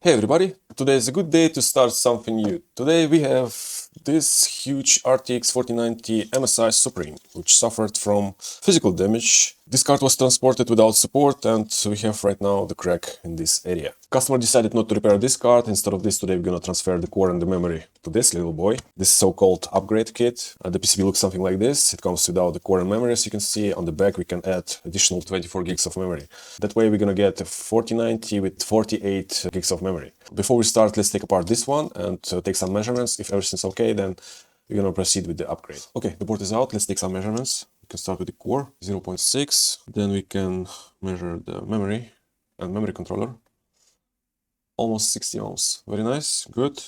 Hey everybody, today is a good day to start something new. Today we have this huge RTX 4090 MSI Supreme, which suffered from physical damage. This card was transported without support and we have right now the crack in this area. Customer decided not to repair this card. Instead of this, today we're gonna transfer the core and the memory to this little boy. This so-called upgrade kit. The PCB looks something like this. It comes without the core and memory. As you can see on the back, we can add additional 24 gigs of memory. That way we're gonna get a 4090 with 48 gigs of memory. Before we start, let's take apart this one and take some measurements. If everything's okay, then we're gonna proceed with the upgrade. Okay, the board is out. Let's take some measurements. We can start with the core, 0.6. Then we can measure the memory and memory controller. Almost 60 ohms. Very nice, good.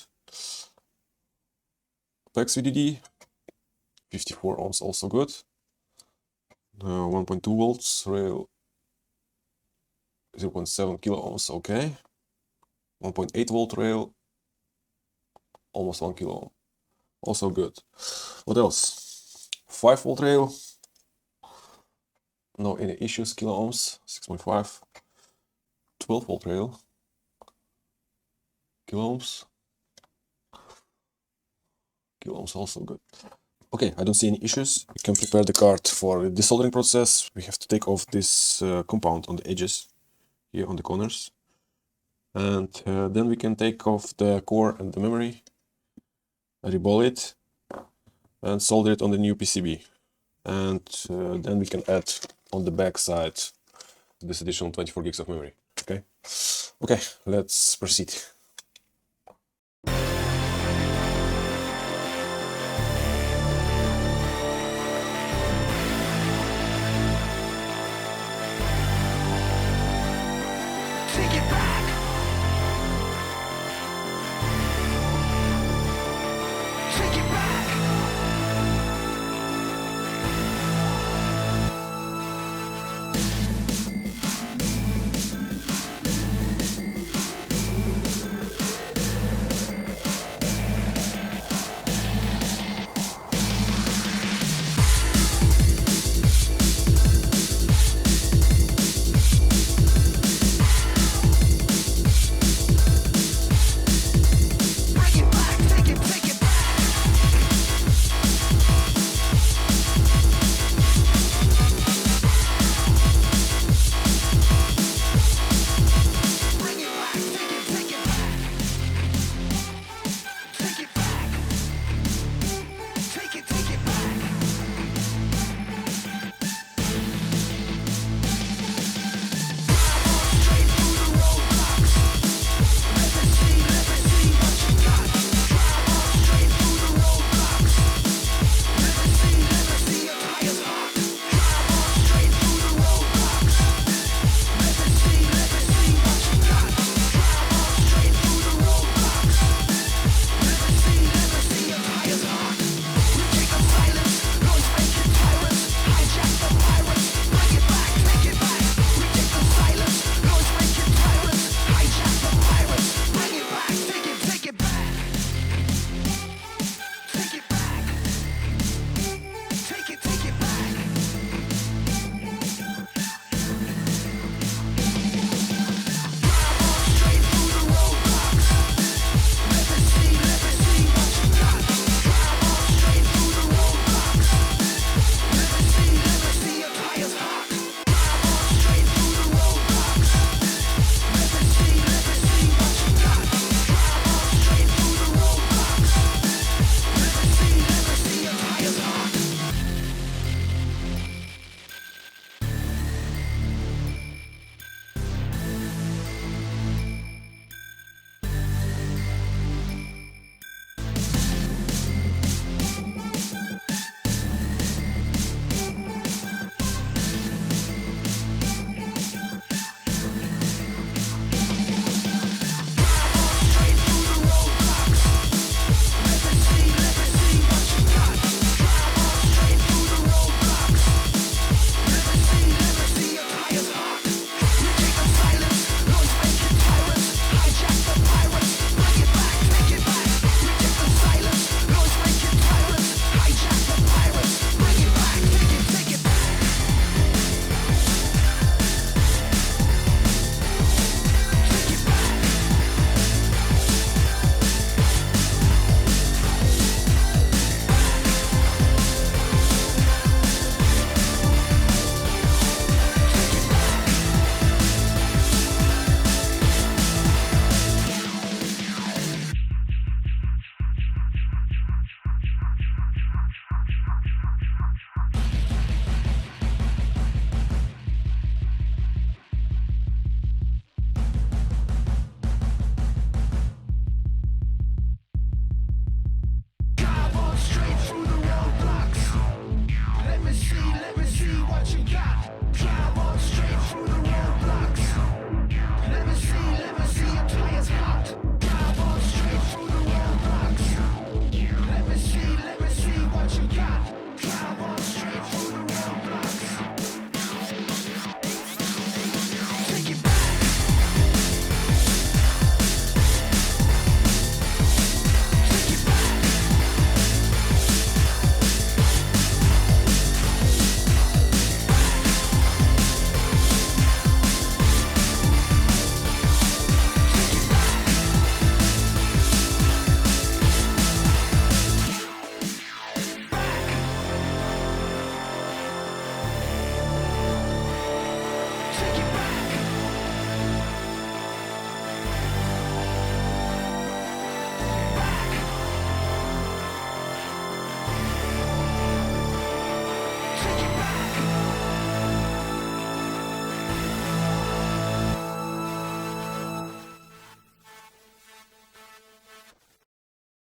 PAX VDD, 54 ohms, also good. 1.2 volts, rail, 0.7 kilo ohms, okay. 1.8 volt rail, almost 1 kilo ohm, also good. What else? 5 volt rail, no any issues, kilo ohms, 6.5. 12 volt rail, kilo ohms, also good. Okay, I don't see any issues. We can prepare the card for the soldering process. We have to take off this compound on the edges, here on the corners. And then we can take off the core and the memory, reball it, and solder it on the new PCB. And then we can add on the back side this additional 24 gigs of memory. Okay, let's proceed.